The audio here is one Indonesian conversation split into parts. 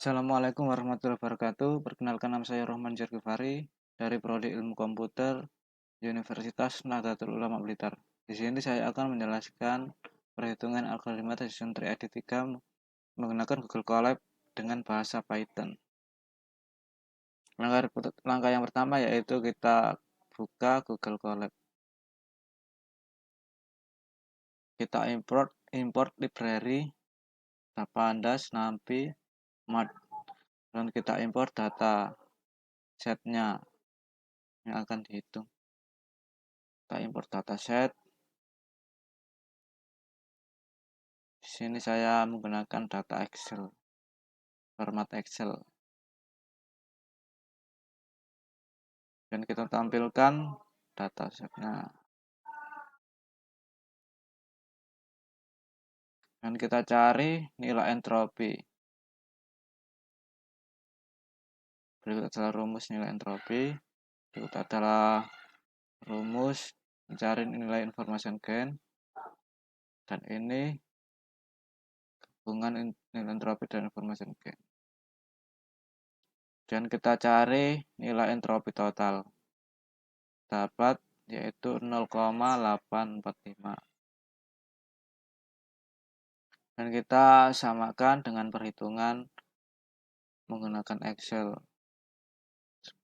Assalamualaikum warahmatullahi wabarakatuh. Perkenalkan, nama saya Rohman Jargifari dari Prodi Ilmu Komputer Universitas Nahdlatul Ulama Blitar. Di sini saya akan menjelaskan perhitungan algoritma decision tree additiva menggunakan Google Colab dengan bahasa Python. Langkah yang pertama yaitu kita buka Google Colab. Kita import library pandas, NumPy, Math, dan kita import data setnya yang akan dihitung. Kita import dataset. Di sini saya menggunakan data Excel, format Excel. Dan kita tampilkan datasetnya. Dan kita cari nilai entropi. Berikut adalah rumus nilai entropi. Berikut adalah rumus mencari nilai information gain. Dan ini hubungan nilai entropi dan information gain. Dan kita cari nilai entropi total. Dapat yaitu 0,845. Dan kita samakan dengan perhitungan menggunakan Excel.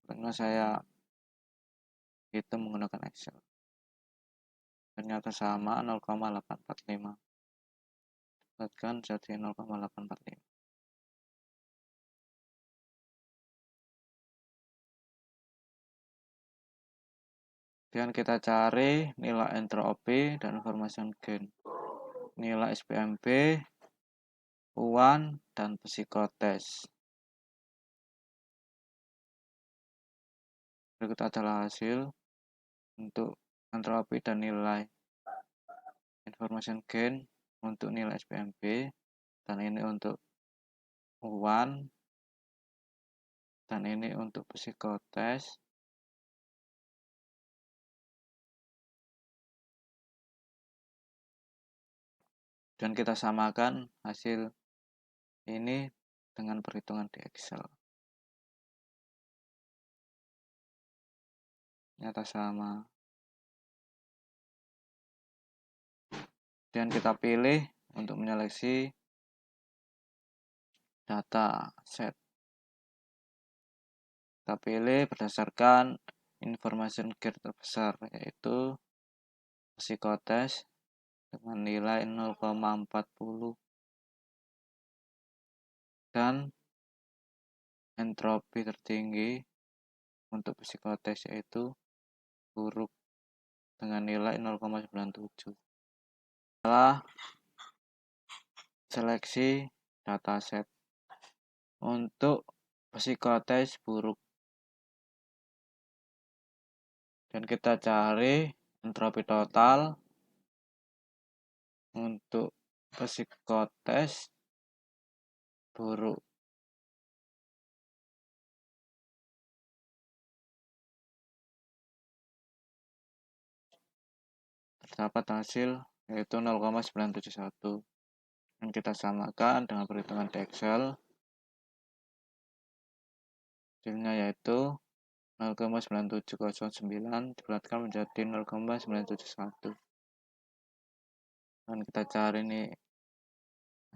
Karena saya hitung menggunakan Excel. Ternyata sama 0,845. Dapatkan jadi 0,845. Dan kita cari nilai entropi dan information gain. Nilai SPMB, UAN, dan psikotest. Berikut adalah hasil untuk entropi dan nilai information gain untuk nilai SPMB, dan ini untuk UAN, dan ini untuk psikotest. Dan kita samakan hasil ini dengan perhitungan di Excel. Ternyata sama. Dan kita pilih untuk menyeleksi data set. Kita pilih berdasarkan information gain terbesar, yaitu psikotest dengan nilai 0,40 dan entropi tertinggi untuk psikotest yaitu buruk dengan nilai 0,97. Setelah seleksi dataset untuk psikotest buruk, dan kita cari entropi total untuk psikotest buruk. Terdapat hasil yaitu 0,971. Dan kita samakan dengan perhitungan di Excel. Hasilnya yaitu 0,9709 dibulatkan menjadi 0,971. Dan kita cari nih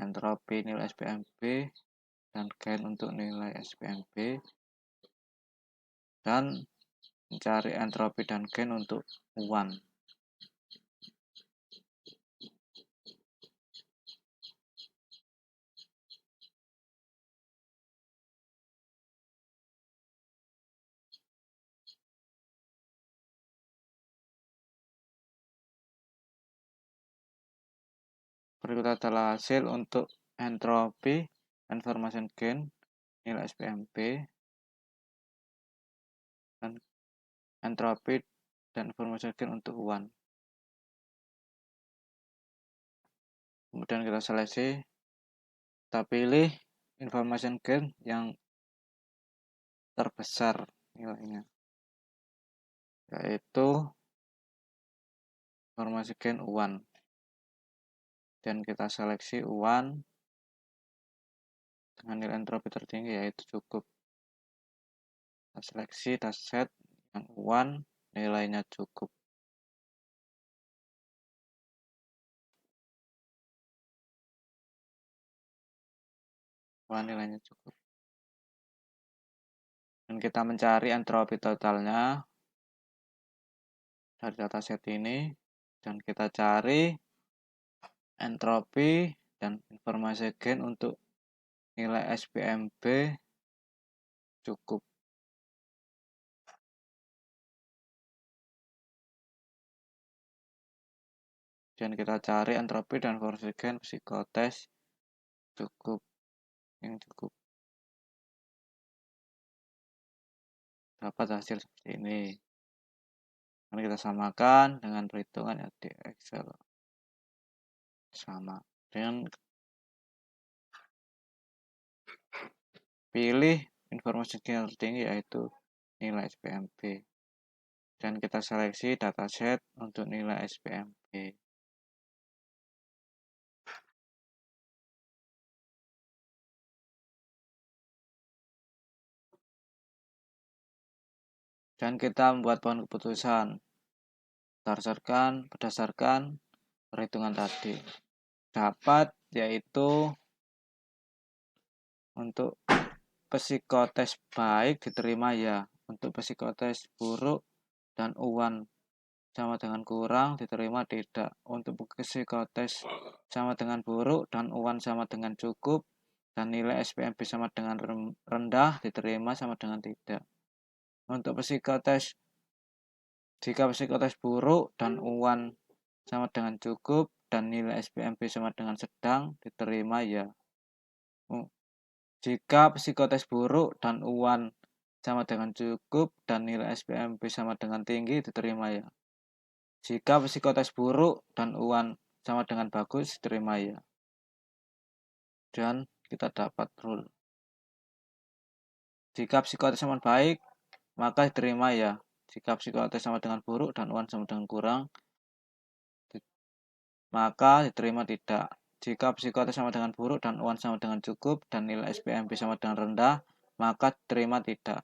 entropi nilai SPMB dan gain untuk nilai SPMB, dan mencari entropi dan gain untuk UAN. Berikut adalah hasil untuk entropi information gain nilai SPMB dan entropi dan information gain untuk UAN. Kemudian kita seleksi, kita pilih information gain yang terbesar nilainya, yaitu information gain UAN. Dan kita seleksi UAN dengan nilai entropi tertinggi yaitu cukup. Kita seleksi dataset yang U1 nilainya cukup. U1 nilainya cukup. Dan kita mencari entropi totalnya dari dataset ini, dan kita cari entropi dan informasi gen untuk nilai SPMB cukup. Dan kita cari entropi dan informasi gen psikotes cukup, yang cukup. Dapat hasil seperti ini. Mari kita samakan dengan perhitungan ya di Excel. Sama dengan pilih informasi yang tertinggi yaitu nilai SPMB. Dan kita seleksi dataset untuk nilai SPMB. Dan kita membuat pohon keputusan berdasarkan perhitungan tadi. Dapat yaitu untuk psikotes baik diterima ya, untuk psikotes buruk dan U1 sama dengan kurang diterima tidak, untuk psikotes sama dengan buruk dan U1 sama dengan cukup dan nilai SPMB sama dengan rendah diterima sama dengan tidak. Untuk psikotes, jika psikotes buruk dan U1 sama dengan cukup dan nilai SPMB sama dengan sedang diterima ya. Jika psikotes buruk dan U1 sama dengan cukup dan nilai SPMB sama dengan tinggi diterima ya. Jika psikotes buruk dan U1 sama dengan bagus diterima ya. Dan kita dapat rule. Jika psikotes sama baik maka diterima ya. Jika psikotes sama dengan buruk dan U1 sama dengan kurang maka diterima tidak. Jika psikotes sama dengan buruk dan U1 sama dengan cukup dan nilai SPMB sama dengan rendah, maka diterima tidak.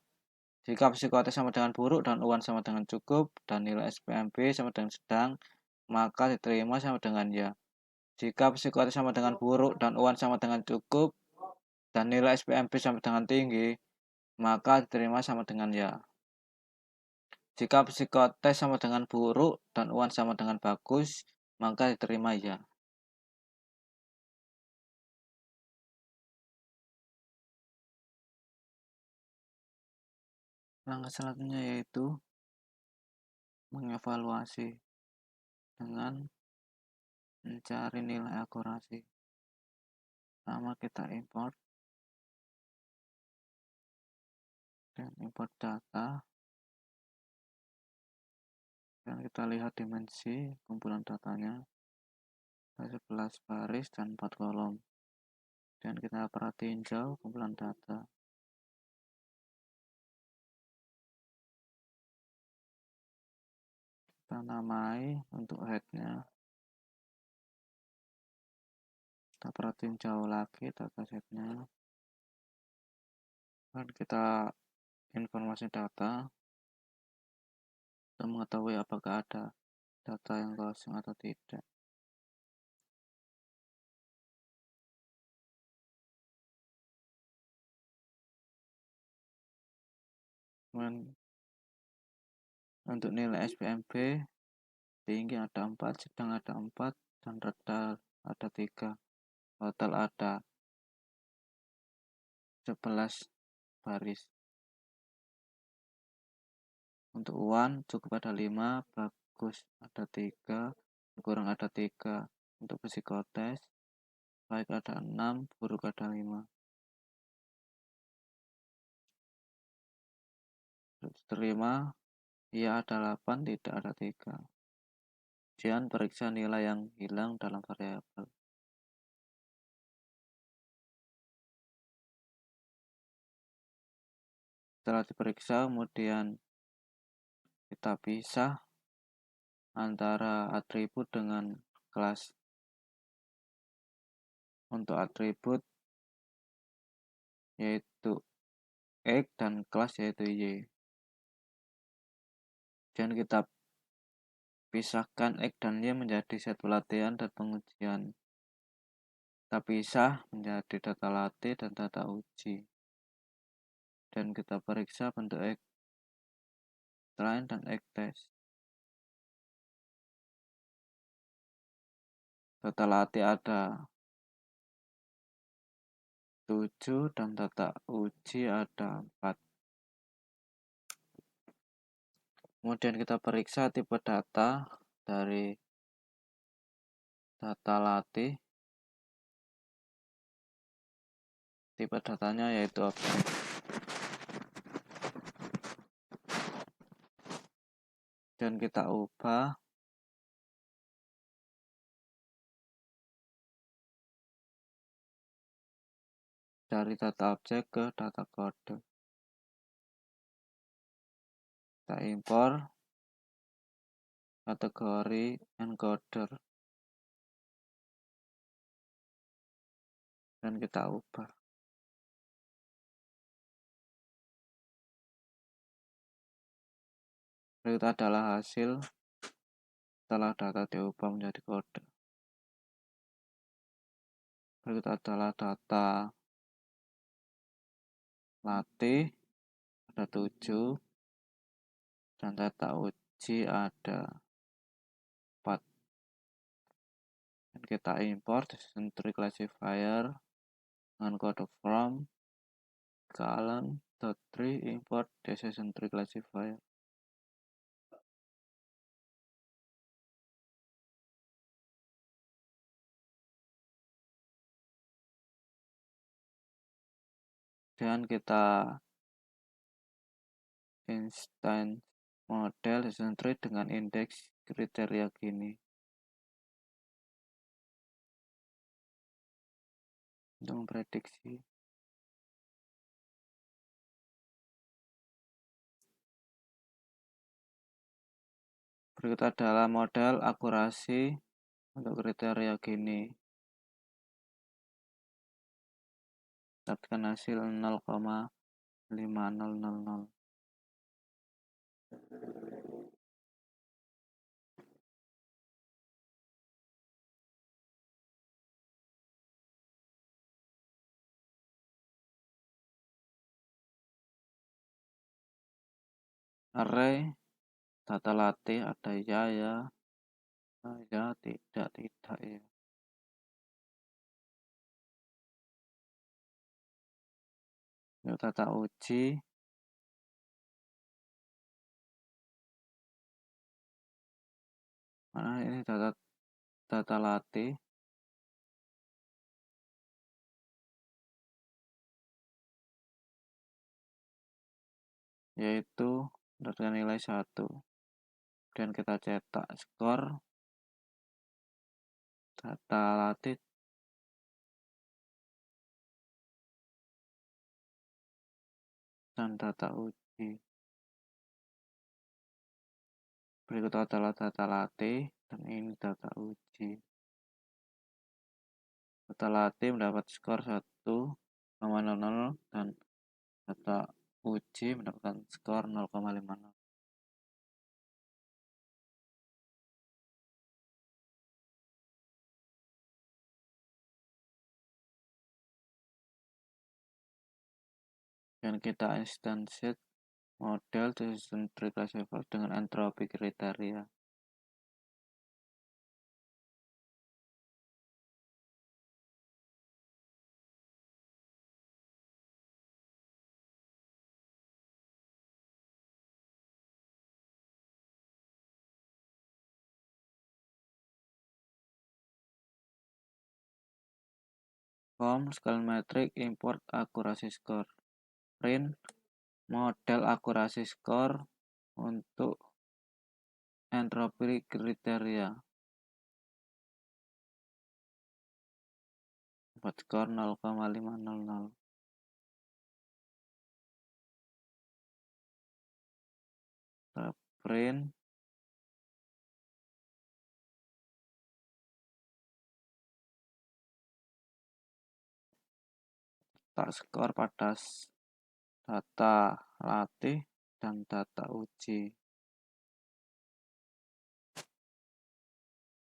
Jika psikotes sama dengan buruk dan U1 sama dengan cukup dan nilai SPMB sama dengan sedang, maka diterima sama dengan ya. Jika psikotes sama dengan buruk dan U1 sama dengan cukup dan nilai SPMB sama dengan tinggi, maka diterima sama dengan ya. Jika psikotes sama dengan buruk dan U1 sama dengan bagus, maka diterima ya. Langkah selanjutnya yaitu mengevaluasi dengan mencari nilai akurasi. Pertama kita import dan import data, dan kita lihat dimensi kumpulan datanya 11 baris dan 4 kolom, dan kita perhatiin jauh kumpulan data. Kita namai untuk headnya, kita perhatiin jauh lagi datasetnya, dan kita informasi data untuk mengetahui apakah ada data yang kosong atau tidak. Kemudian untuk nilai SPMB tinggi ada 4, sedang ada 4, dan rendah ada 3. Total ada 11 baris. Untuk U1 cukup ada 5, bagus ada 3, kurang ada 3. Untuk psikotes baik ada 6, buruk ada 5. Terima ya ada 8, tidak ada 3. Kemudian periksa nilai yang hilang dalam variabel. Setelah diperiksa kemudian kita pisah antara atribut dengan kelas. Untuk atribut yaitu X dan kelas yaitu Y. Dan kita pisahkan X dan Y menjadi set pelatihan dan pengujian. Kita pisah menjadi data latih dan data uji. Dan kita periksa bentuk X train dan X test. Data latih ada 7 dan data uji ada 4. Kemudian kita periksa tipe data dari data latih. Tipe datanya yaitu objek. Dan kita ubah dari data objek ke data kode. Kita impor kategori encoder dan kita ubah. Berikut adalah hasil setelah data diubah menjadi kode. Berikut adalah data latih ada 7 dan data uji ada 4. Dan kita import decision tree classifier dengan kode from column.tree import decision tree classifier. Dan kita instance model decision tree dengan indeks kriteria gini untuk memprediksi. Berikut adalah model akurasi untuk kriteria gini. Dapatkan hasil 0,5000. Array data latih ada ya, tidak, ya. Untuk data uji mana ini data latih yaitu dengan nilai 1. Dan kita cetak skor data latih dan data uji. Berikut adalah data latih dan ini data uji. Data latih mendapat skor 1,00 dan data uji mendapatkan skor 0,50. Dan kita instansiate model decision tree classifier dengan entropi kriteria. Form scale metric import akurasi score. Print model akurasi score untuk entropi kriteria. Buat skor 0,500. Print tak skor pada data latih dan data uji.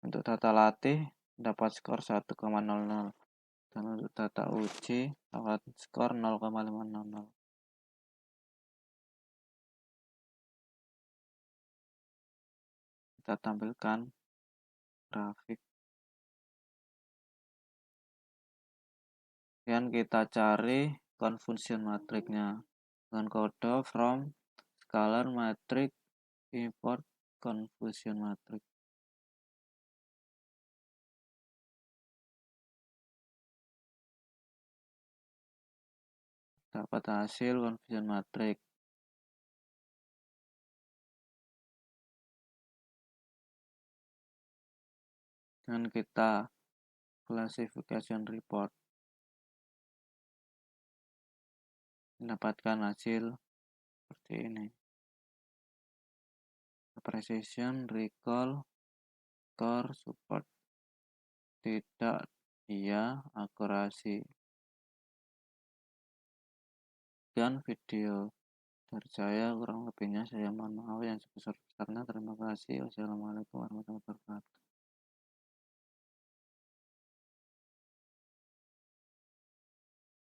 Untuk data latih dapat skor 1,00 dan untuk data uji dapat skor 0,500. Kita tampilkan grafik. Kemudian kita cari confusion matrixnya dengan kode from scalar matrix import confusion matrix. Dapat hasil confusion matrix. Dan kita classification report, mendapatkan hasil seperti ini. Precision, recall, score, support, tidak, iya, akurasi. Dan video dari saya, kurang lebihnya saya mohon maaf yang sebesar-besarnya. Terima kasih. Wassalamualaikum warahmatullahi wabarakatuh.